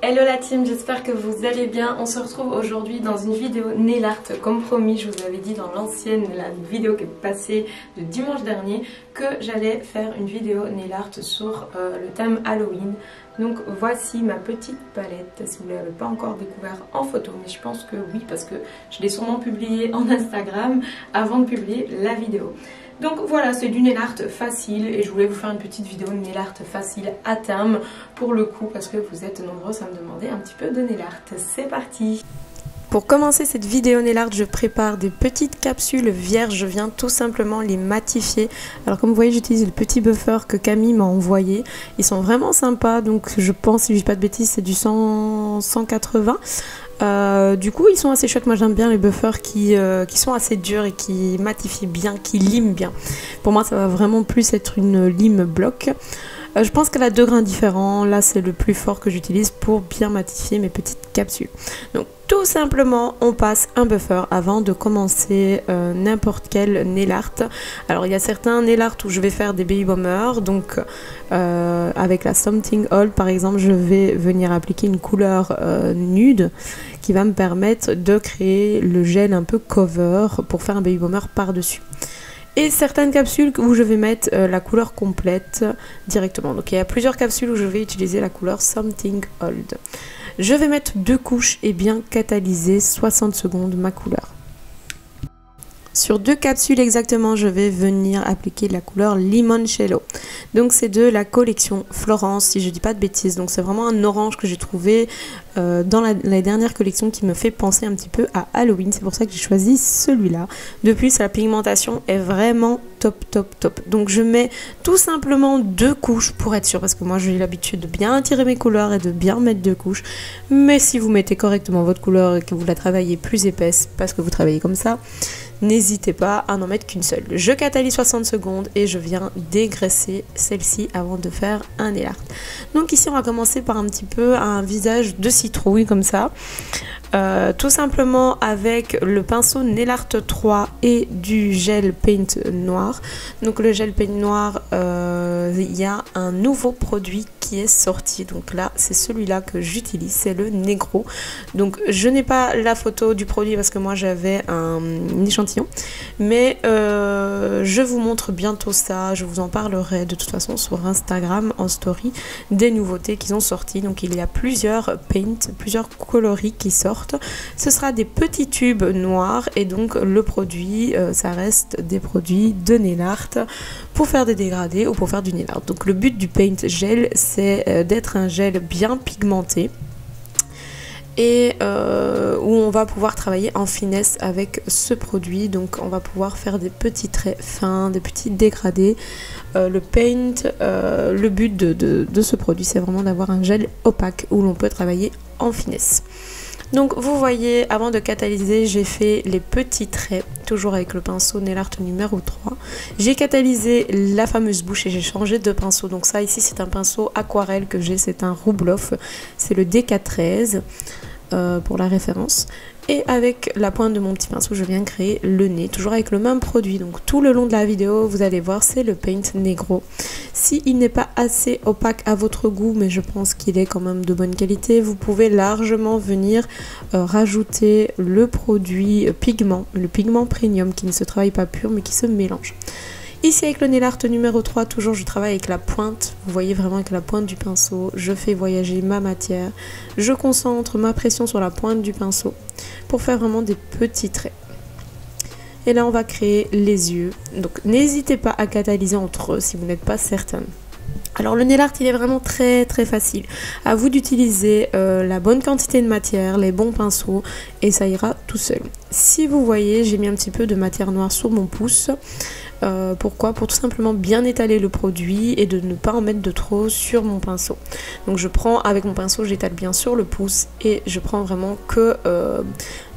Hello la team, j'espère que vous allez bien. On se retrouve aujourd'hui dans une vidéo nail art. Comme promis, je vous avais dit dans l'ancienne, la vidéo qui est passée de dimanche dernier, que j'allais faire une vidéo nail art sur le thème Halloween. Donc voici ma petite palette, si vous ne l'avez pas encore découvert en photo, mais je pense que oui, parce que je l'ai sûrement publiée en Instagram avant de publier la vidéo. Donc voilà, c'est du nail art facile et je voulais vous faire une petite vidéo nail art facile à terme pour le coup, parce que vous êtes nombreux à me demander un petit peu de nail art. C'est parti! Pour commencer cette vidéo nail art, je prépare des petites capsules vierges. Je viens tout simplement les matifier. Alors comme vous voyez, j'utilise le petit buffer que Camille m'a envoyé. Ils sont vraiment sympas, donc je pense, si je dis pas de bêtises, c'est du 180. Du coup ils sont assez chouettes. Moi j'aime bien les buffers qui sont assez durs et qui matifient bien, qui liment bien. Pour moi ça va vraiment plus être une lime bloc. Je pense qu'elle a 2 grains différents. Là c'est le plus fort que j'utilise pour bien matifier mes petites capsules. Donc tout simplement on passe un buffer avant de commencer n'importe quel nail art. Alors il y a certains nail art où je vais faire des baby bombers. Donc avec la Something Old par exemple, je vais venir appliquer une couleur nude qui va me permettre de créer le gel un peu cover pour faire un baby bomber par dessus. Et certaines capsules où je vais mettre la couleur complète directement. Donc il y a plusieurs capsules où je vais utiliser la couleur Something Old. Je vais mettre 2 couches et bien catalyser 60 secondes ma couleur. Sur 2 capsules exactement, je vais venir appliquer la couleur Limoncello. Donc c'est de la collection Florence, si je dis pas de bêtises. Donc c'est vraiment un orange que j'ai trouvé dans la dernière collection qui me fait penser un petit peu à Halloween. C'est pour ça que j'ai choisi celui-là. De plus, la pigmentation est vraiment top. Donc je mets tout simplement 2 couches pour être sûr. Parce que moi j'ai l'habitude de bien tirer mes couleurs et de bien mettre 2 couches. Mais si vous mettez correctement votre couleur et que vous la travaillez plus épaisse parce que vous travaillez comme ça, n'hésitez pas à n'en mettre qu'une seule. Je catalyse 60 secondes et je viens dégraisser celle-ci avant de faire un nail art. Donc ici on va commencer par un petit peu un visage de citrouille comme ça. Tout simplement avec le pinceau Nail Art 3 et du gel paint noir. Donc le gel paint noir, il y a un nouveau produit qui est sorti. Donc là c'est celui-là que j'utilise, c'est le Negro. Donc je n'ai pas la photo du produit parce que moi j'avais un échantillon, mais je vous montre bientôt ça. Je vous en parlerai de toute façon sur Instagram en story des nouveautés qui ont sorti. Donc il y a plusieurs paints, plusieurs coloris qui sortent. Ce sera des petits tubes noirs et donc le produit, ça reste des produits de nail art pour faire des dégradés ou pour faire du nail art. Donc le but du paint gel, c'est d'être un gel bien pigmenté et où on va pouvoir travailler en finesse avec ce produit. Donc on va pouvoir faire des petits traits fins, des petits dégradés. Le paint, le but de ce produit, c'est vraiment d'avoir un gel opaque où l'on peut travailler en finesse. Donc vous voyez, avant de catalyser, j'ai fait les petits traits, toujours avec le pinceau Nail Art numéro 3. J'ai catalysé la fameuse bouche et j'ai changé de pinceau. Donc ça ici c'est un pinceau aquarelle que j'ai, c'est un Roubloff, c'est le DK13 pour la référence. Et avec la pointe de mon petit pinceau, je viens créer le nez, toujours avec le même produit. Donc tout le long de la vidéo, vous allez voir, c'est le Paint Negro. Si il n'est pas assez opaque à votre goût, mais je pense qu'il est quand même de bonne qualité, vous pouvez largement venir rajouter le produit pigment, le pigment premium qui ne se travaille pas pur mais qui se mélange. Ici avec le Nail Art numéro 3, toujours je travaille avec la pointe, vous voyez vraiment avec la pointe du pinceau, je fais voyager ma matière, je concentre ma pression sur la pointe du pinceau pour faire vraiment des petits traits. Et là on va créer les yeux, donc n'hésitez pas à catalyser entre eux si vous n'êtes pas certaine. Alors le nail art il est vraiment très facile, à vous d'utiliser la bonne quantité de matière, les bons pinceaux et ça ira tout seul. Si vous voyez, j'ai mis un petit peu de matière noire sur mon pouce. Pourquoi? Pour tout simplement bien étaler le produit et de ne pas en mettre de trop sur mon pinceau. Donc je prends avec mon pinceau, j'étale bien sur le pouce et je prends vraiment que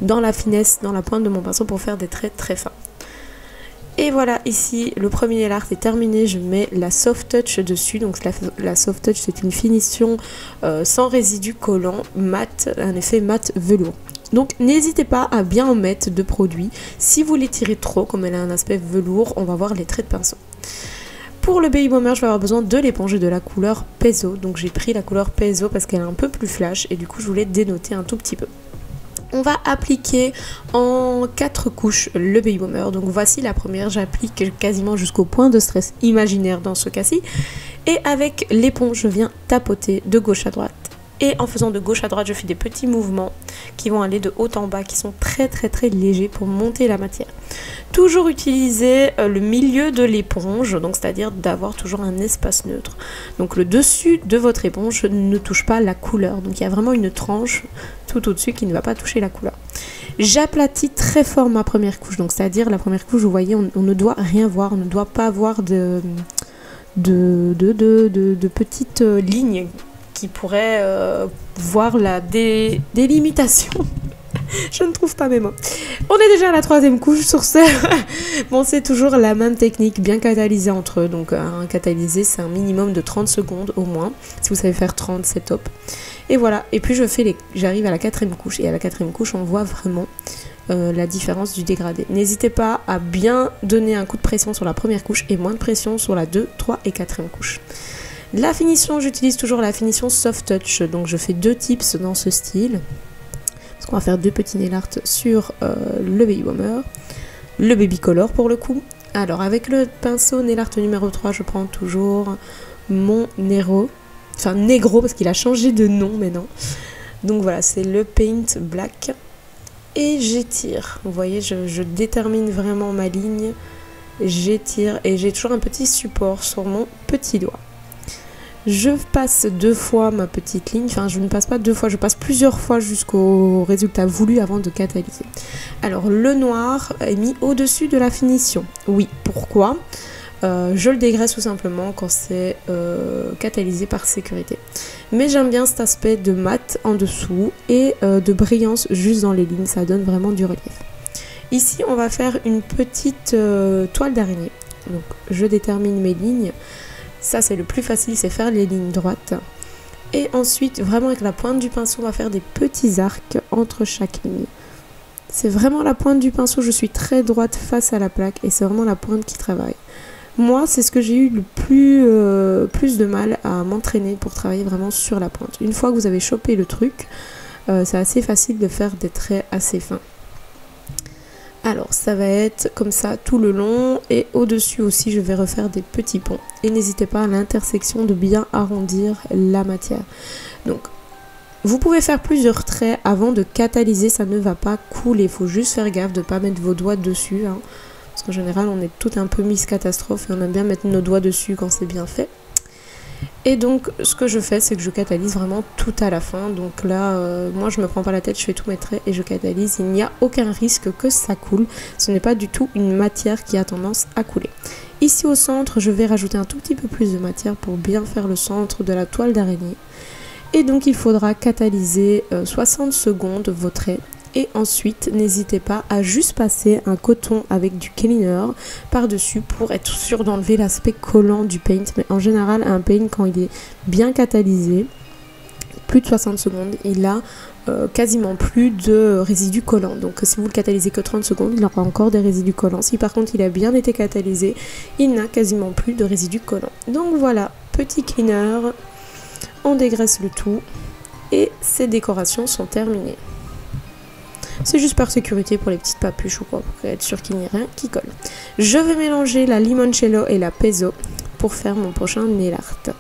dans la finesse, dans la pointe de mon pinceau pour faire des traits très fins. Et voilà, ici le premier nail art est terminé, je mets la soft touch dessus. Donc la soft touch c'est une finition sans résidu collant, mat, un effet mat velours. Donc n'hésitez pas à bien en mettre de produit. Si vous l'étirez trop, comme elle a un aspect velours, on va voir les traits de pinceau. Pour le Baby Bomber, je vais avoir besoin de l'éponge et de la couleur Pezzo. Donc j'ai pris la couleur Pezzo parce qu'elle est un peu plus flash et du coup je voulais dénoter un tout petit peu. On va appliquer en 4 couches le Baby Bomber. Donc voici la première, j'applique quasiment jusqu'au point de stress imaginaire dans ce cas-ci. Et avec l'éponge, je viens tapoter de gauche à droite. Et en faisant de gauche à droite, je fais des petits mouvements qui vont aller de haut en bas, qui sont très légers pour monter la matière. Toujours utiliser le milieu de l'éponge, donc c'est-à-dire d'avoir toujours un espace neutre. Donc le dessus de votre éponge ne touche pas la couleur. Donc il y a vraiment une tranche tout au-dessus qui ne va pas toucher la couleur. J'aplatis très fort ma première couche, donc c'est-à-dire la première couche, vous voyez, on ne doit rien voir, on ne doit pas avoir de petites lignes qui pourraient voir la délimitation. Je ne trouve pas mes mots. On est déjà à la 3e couche sur ce. Bon, c'est toujours la même technique, bien catalysée entre eux. Donc, un catalysé, c'est un minimum de 30 secondes au moins. Si vous savez faire 30, c'est top. Et voilà. Et puis, j'arrive à la 4e couche. Et à la 4e couche, on voit vraiment la différence du dégradé. N'hésitez pas à bien donner un coup de pression sur la première couche et moins de pression sur la 2, 3 et 4e couche. La finition, j'utilise toujours la finition Soft Touch. Donc, je fais 2 tips dans ce style. On va faire 2 petits nail art sur le Baby Bomber, le Baby Color pour le coup. Alors avec le pinceau nail art numéro 3, je prends toujours mon Negro parce qu'il a changé de nom maintenant. Donc voilà, c'est le Paint Black. Et j'étire, vous voyez, je détermine vraiment ma ligne, j'étire et j'ai toujours un petit support sur mon petit doigt. Je passe 2 fois ma petite ligne, enfin je ne passe pas 2 fois, je passe plusieurs fois jusqu'au résultat voulu avant de catalyser. Alors le noir est mis au-dessus de la finition. Oui, pourquoi ? Je le dégraisse tout simplement quand c'est catalysé par sécurité. Mais j'aime bien cet aspect de mat en dessous et de brillance juste dans les lignes, ça donne vraiment du relief. Ici on va faire une petite toile d'araignée. Donc je détermine mes lignes. Ça c'est le plus facile, c'est faire les lignes droites. Et ensuite, vraiment avec la pointe du pinceau, on va faire des petits arcs entre chaque ligne. C'est vraiment la pointe du pinceau, je suis très droite face à la plaque et c'est vraiment la pointe qui travaille. Moi, c'est ce que j'ai eu le plus de mal à m'entraîner pour travailler vraiment sur la pointe. Une fois que vous avez chopé le truc, c'est assez facile de faire des traits assez fins. Alors ça va être comme ça tout le long et au-dessus aussi je vais refaire des petits ponts. Et n'hésitez pas à l'intersection de bien arrondir la matière. Donc vous pouvez faire plusieurs traits avant de catalyser, ça ne va pas couler. Il faut juste faire gaffe de ne pas mettre vos doigts dessus. Hein, parce qu'en général on est tout un peu Miss Catastrophe et on aime bien mettre nos doigts dessus quand c'est bien fait. Et donc ce que je fais c'est que je catalyse vraiment tout à la fin. Donc là moi je me prends pas la tête, je fais tous mes traits et je catalyse. Il n'y a aucun risque que ça coule. Ce n'est pas du tout une matière qui a tendance à couler. Ici au centre je vais rajouter un tout petit peu plus de matière pour bien faire le centre de la toile d'araignée. Et donc il faudra catalyser 60 secondes vos traits. Et ensuite, n'hésitez pas à juste passer un coton avec du cleaner par-dessus pour être sûr d'enlever l'aspect collant du paint. Mais en général, un paint, quand il est bien catalysé, plus de 60 secondes, il a quasiment plus de résidus collants. Donc si vous le catalysez que 30 secondes, il aura encore des résidus collants. Si par contre il a bien été catalysé, il n'a quasiment plus de résidus collants. Donc voilà, petit cleaner, on dégraisse le tout et ces décorations sont terminées. C'est juste par sécurité pour les petites papuches ou quoi, pour être sûr qu'il n'y ait rien qui colle. Je vais mélanger la limoncello et la pezzo pour faire mon prochain nail art.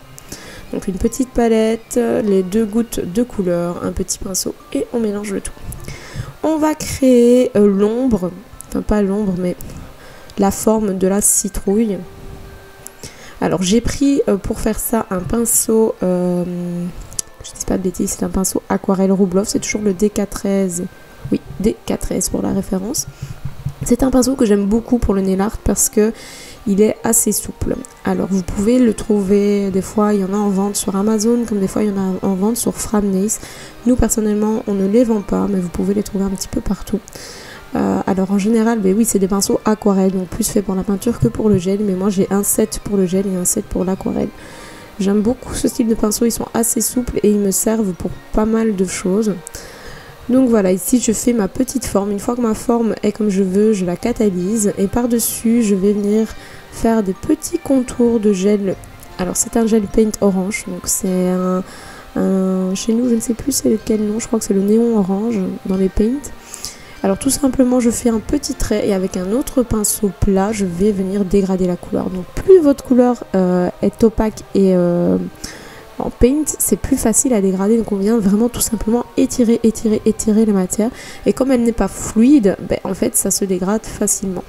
Donc une petite palette, les 2 gouttes de couleur, un petit pinceau et on mélange le tout. On va créer l'ombre, enfin pas l'ombre mais la forme de la citrouille. Alors j'ai pris pour faire ça un pinceau, je dis pas de bêtises, c'est un pinceau aquarelle Rubloff, c'est toujours le DK13. Oui, DK13 pour la référence. C'est un pinceau que j'aime beaucoup pour le nail art parce que il est assez souple. Alors vous pouvez le trouver, des fois il y en a en vente sur Amazon, comme des fois il y en a en vente sur Framnace. Nous personnellement on ne les vend pas, mais vous pouvez les trouver un petit peu partout. Alors en général, oui c'est des pinceaux aquarelles, donc plus fait pour la peinture que pour le gel, mais moi j'ai un set pour le gel et un set pour l'aquarelle. J'aime beaucoup ce style de pinceau, ils sont assez souples et ils me servent pour pas mal de choses. Donc voilà, ici je fais ma petite forme. Une fois que ma forme est comme je veux, je la catalyse. Et par-dessus, je vais venir faire des petits contours de gel. Alors c'est un gel paint orange. Donc c'est chez nous, je ne sais plus c'est lequel nom. Je crois que c'est le néon orange dans les paints. Alors tout simplement, je fais un petit trait et avec un autre pinceau plat, je vais venir dégrader la couleur. Donc plus votre couleur est opaque et en paint, c'est plus facile à dégrader. Donc on vient vraiment tout simplement étirer la matière. Et comme elle n'est pas fluide, en fait ça se dégrade facilement.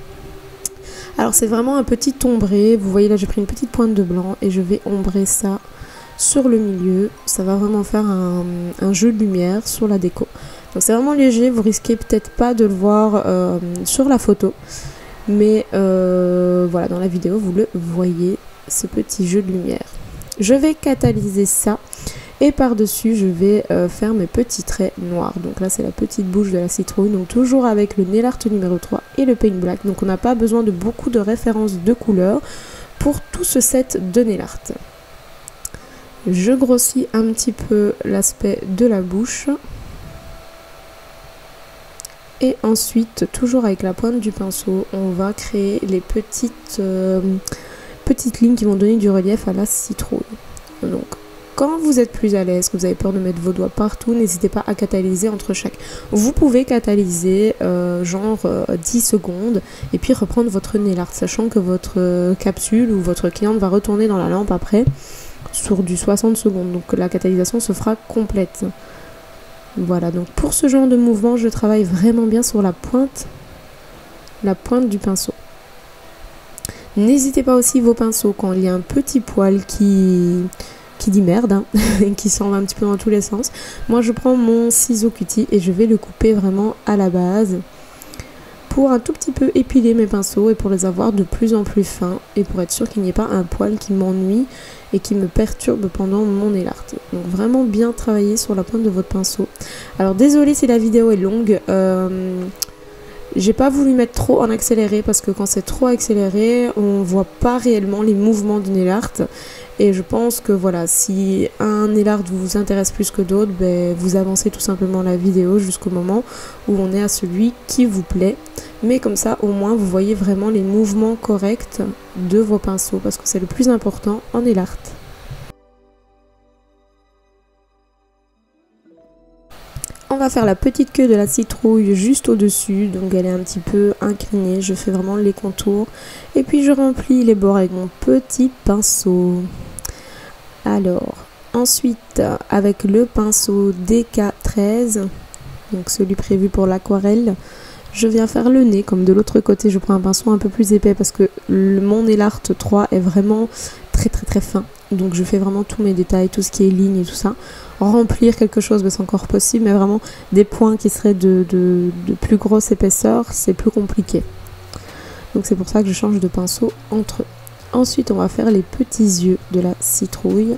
Alors c'est vraiment un petit ombré. Vous voyez là, j'ai pris une petite pointe de blanc et je vais ombrer ça sur le milieu. Ça va vraiment faire un jeu de lumière sur la déco. Donc c'est vraiment léger, vous risquez peut-être pas de le voir sur la photo. Mais voilà, dans la vidéo, vous le voyez, ce petit jeu de lumière. Je vais catalyser ça et par-dessus, je vais faire mes petits traits noirs. Donc là, c'est la petite bouche de la citrouille. Donc toujours avec le nail art numéro 3 et le paint black. Donc on n'a pas besoin de beaucoup de références de couleurs pour tout ce set de nail art. Je grossis un petit peu l'aspect de la bouche. Et ensuite, toujours avec la pointe du pinceau, on va créer les petites lignes qui vont donner du relief à la citrouille. Donc, quand vous êtes plus à l'aise, que vous avez peur de mettre vos doigts partout, n'hésitez pas à catalyser entre chaque. Vous pouvez catalyser 10 secondes et puis reprendre votre nail art, sachant que votre capsule ou votre cliente va retourner dans la lampe après sur du 60 secondes. Donc la catalysation se fera complète. Voilà, donc pour ce genre de mouvement, je travaille vraiment bien sur la pointe du pinceau. N'hésitez pas aussi vos pinceaux quand il y a un petit poil qui dit merde, hein, et qui s'en va un petit peu dans tous les sens. Moi, je prends mon ciseau cutie et je vais le couper vraiment à la base pour un tout petit peu épiler mes pinceaux et pour les avoir de plus en plus fins et pour être sûr qu'il n'y ait pas un poil qui m'ennuie et qui me perturbe pendant mon nail art. Donc vraiment bien travailler sur la pointe de votre pinceau. Alors désolée si la vidéo est longue, j'ai pas voulu mettre trop en accéléré parce que quand c'est trop accéléré, on voit pas réellement les mouvements du nail art. Et je pense que voilà, si un nail art vous intéresse plus que d'autres, vous avancez tout simplement la vidéo jusqu'au moment où on est à celui qui vous plaît. Mais comme ça, au moins, vous voyez vraiment les mouvements corrects de vos pinceaux parce que c'est le plus important en nail art. On va faire la petite queue de la citrouille juste au-dessus, donc elle est un petit peu inclinée. Je fais vraiment les contours et puis je remplis les bords avec mon petit pinceau. Alors, ensuite, avec le pinceau DK13, donc celui prévu pour l'aquarelle, je viens faire le nez. Comme de l'autre côté, je prends un pinceau un peu plus épais parce que mon nail art 3 est vraiment très fin. Donc je fais vraiment tous mes détails, tout ce qui est ligne et tout ça. Remplir quelque chose, c'est encore possible, mais vraiment des points qui seraient de plus grosse épaisseur, c'est plus compliqué. Donc c'est pour ça que je change de pinceau entre eux. Ensuite, on va faire les petits yeux de la citrouille.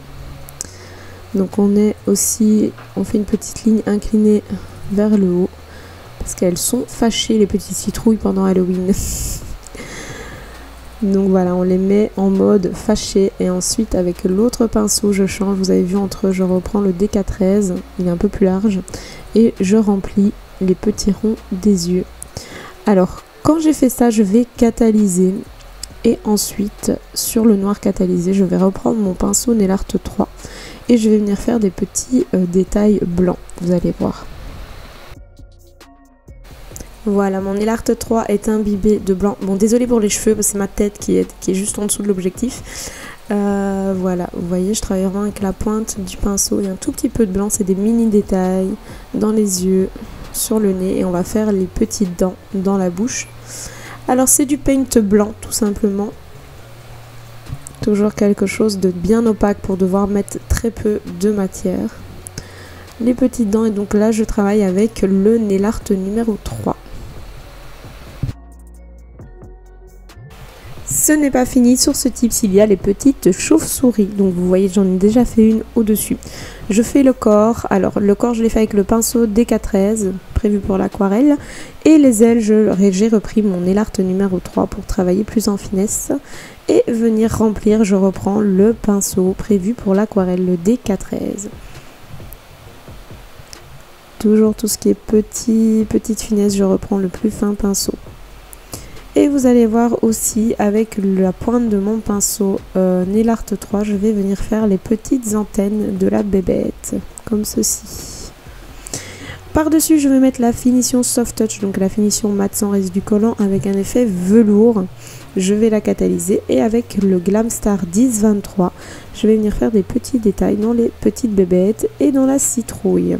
Donc on fait une petite ligne inclinée vers le haut parce qu'elles sont fâchées, les petites citrouilles, pendant Halloween. Donc voilà, on les met en mode fâché et ensuite avec l'autre pinceau je change. Vous avez vu, je reprends le DK13, il est un peu plus large et je remplis les petits ronds des yeux. Alors quand j'ai fait ça, je vais catalyser et ensuite sur le noir catalysé, je vais reprendre mon pinceau nail art 3 et je vais venir faire des petits détails blancs, vous allez voir. Voilà, mon nail art 3 est imbibé de blanc. Bon, désolé pour les cheveux, parce que c'est ma tête qui est juste en dessous de l'objectif. Voilà, vous voyez, je travaille vraiment avec la pointe du pinceau. Il y a un tout petit peu de blanc, c'est des mini détails dans les yeux, sur le nez. Et on va faire les petites dents dans la bouche. Alors, c'est du paint blanc, tout simplement. Toujours quelque chose de bien opaque pour devoir mettre très peu de matière. Les petites dents, et donc là, je travaille avec le nail art numéro 3. Ce n'est pas fini, sur ce tips il y a les petites chauves-souris. Donc vous voyez, j'en ai déjà fait une au-dessus. Je fais le corps. Alors le corps, je l'ai fait avec le pinceau DK13 prévu pour l'aquarelle. Et les ailes, j'ai repris mon nail art numéro 3 pour travailler plus en finesse. Et venir remplir, je reprends le pinceau prévu pour l'aquarelle, le DK13. Toujours tout ce qui est petite finesse, je reprends le plus fin pinceau. Et vous allez voir aussi avec la pointe de mon pinceau Nail Art 3, je vais venir faire les petites antennes de la bébête, comme ceci. Par-dessus, je vais mettre la finition Soft Touch, donc la finition mat sans résidu collant avec un effet velours. Je vais la catalyser et avec le Glam Star 1023, je vais venir faire des petits détails dans les petites bébêtes et dans la citrouille.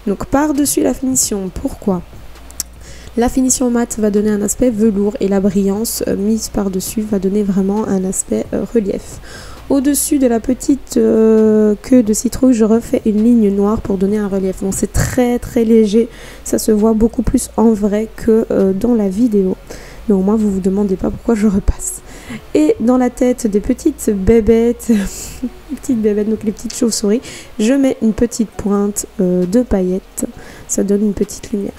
Donc par-dessus la finition, pourquoi ? La finition mat va donner un aspect velours et la brillance mise par-dessus va donner vraiment un aspect relief. Au-dessus de la petite queue de citrouille, je refais une ligne noire pour donner un relief. Bon, c'est très léger, ça se voit beaucoup plus en vrai que dans la vidéo. Mais au moins, vous vous demandez pas pourquoi je repasse. Et dans la tête des petites bébêtes, donc les petites chauves-souris, je mets une petite pointe de paillettes. Ça donne une petite lumière.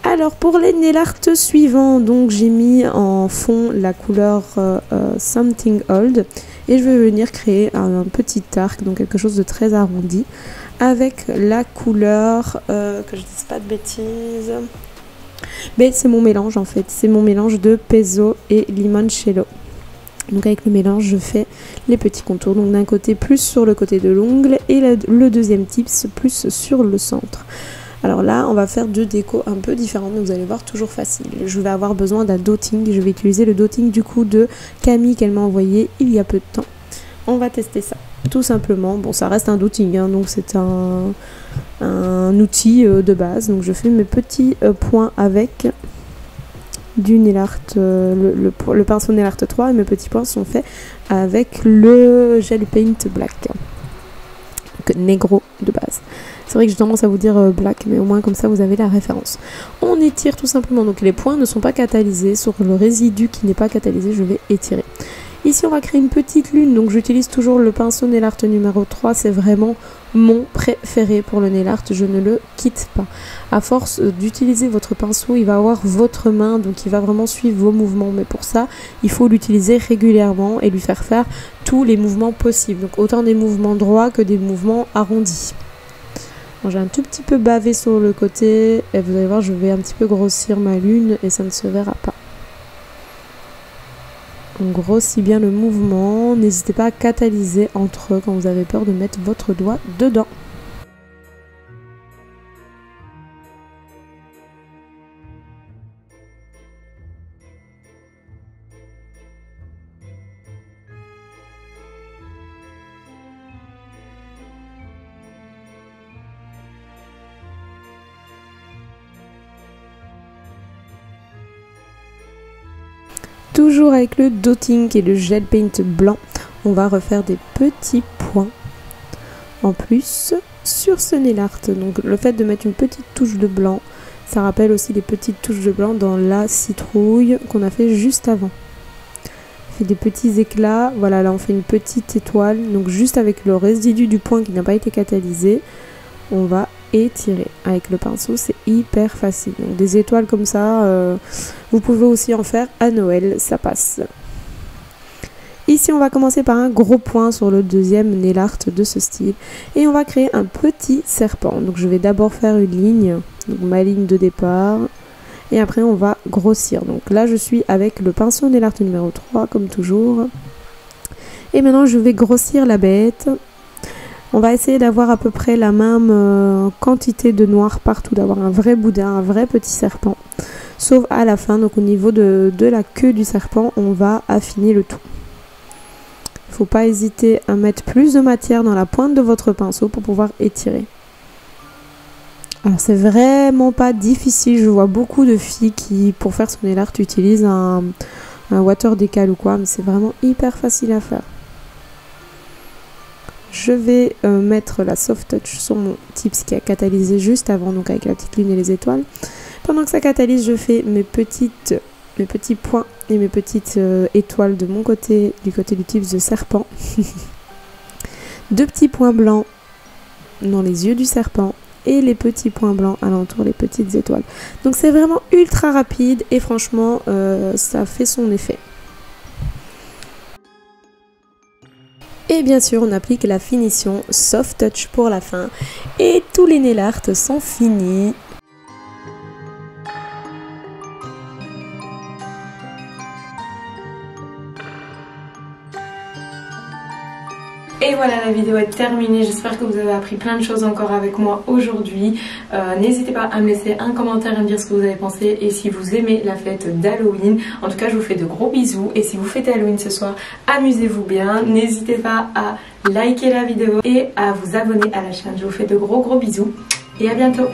Alors pour les nail art suivants, donc j'ai mis en fond la couleur Something Old et je vais venir créer un petit arc, donc quelque chose de très arrondi avec la couleur, que je dise pas de bêtises, mais c'est mon mélange en fait, c'est mon mélange de Pezzo et Limoncello. Donc avec le mélange je fais les petits contours, donc d'un côté plus sur le côté de l'ongle et le deuxième tips plus sur le centre. Alors là, on va faire deux décos un peu différentes, mais vous allez voir, toujours facile. Je vais avoir besoin d'un dotting. Je vais utiliser le dotting du coup de Camille qu'elle m'a envoyé il y a peu de temps. On va tester ça, tout simplement. Bon, ça reste un dotting, hein, donc c'est un outil de base. Donc je fais mes petits points avec du Nail Art, le pinceau Nail Art 3 et mes petits points sont faits avec le Gel Paint Black. Donc négro de base. C'est vrai que j'ai tendance à vous dire black, mais au moins comme ça vous avez la référence. On étire tout simplement, donc les points ne sont pas catalysés, sur le résidu qui n'est pas catalysé, je vais étirer. Ici on va créer une petite lune, donc j'utilise toujours le pinceau Nail Art numéro 3, c'est vraiment mon préféré pour le Nail Art, je ne le quitte pas. À force d'utiliser votre pinceau, il va avoir votre main, donc il va vraiment suivre vos mouvements, mais pour ça, il faut l'utiliser régulièrement et lui faire faire tous les mouvements possibles, donc autant des mouvements droits que des mouvements arrondis. J'ai un tout petit peu bavé sur le côté et vous allez voir, je vais un petit peu grossir ma lune et ça ne se verra pas. On grossit bien le mouvement, n'hésitez pas à catalyser entre eux quand vous avez peur de mettre votre doigt dedans. Toujours avec le dotting et le gel paint blanc, on va refaire des petits points en plus sur ce nail art. Donc le fait de mettre une petite touche de blanc, ça rappelle aussi les petites touches de blanc dans la citrouille qu'on a fait juste avant. On fait des petits éclats, voilà, là on fait une petite étoile, donc juste avec le résidu du point qui n'a pas été catalysé, on va étirer avec le pinceau, c'est hyper facile. Donc des étoiles comme ça, vous pouvez aussi en faire à Noël, ça passe. Ici on va commencer par un gros point sur le deuxième nail art de ce style et on va créer un petit serpent. Donc je vais d'abord faire une ligne, donc ma ligne de départ, et après on va grossir. Donc là je suis avec le pinceau nail art numéro 3 comme toujours, et maintenant je vais grossir la bête. On va essayer d'avoir à peu près la même quantité de noir partout, d'avoir un vrai boudin, un vrai petit serpent. Sauf à la fin, donc au niveau de la queue du serpent, on va affiner le tout. Il ne faut pas hésiter à mettre plus de matière dans la pointe de votre pinceau pour pouvoir étirer. Alors c'est vraiment pas difficile, je vois beaucoup de filles qui, pour faire son nail art, utilisent un water decal ou quoi, mais c'est vraiment hyper facile à faire. Je vais mettre la soft touch sur mon tips qui a catalysé juste avant, donc avec la petite lune et les étoiles. Pendant que ça catalyse, je fais mes petits points et mes petites étoiles de mon côté, du côté du tips de serpent. Deux petits points blancs dans les yeux du serpent et les petits points blancs alentour, les petites étoiles. Donc c'est vraiment ultra rapide et franchement, ça fait son effet. Et bien sûr, on applique la finition soft touch pour la fin. Et tous les nail art sont finis. Et voilà, la vidéo est terminée, j'espère que vous avez appris plein de choses encore avec moi aujourd'hui. N'hésitez pas à me laisser un commentaire et me dire ce que vous avez pensé et si vous aimez la fête d'Halloween. En tout cas, je vous fais de gros bisous et si vous fêtez Halloween ce soir, amusez-vous bien. N'hésitez pas à liker la vidéo et à vous abonner à la chaîne. Je vous fais de gros bisous et à bientôt.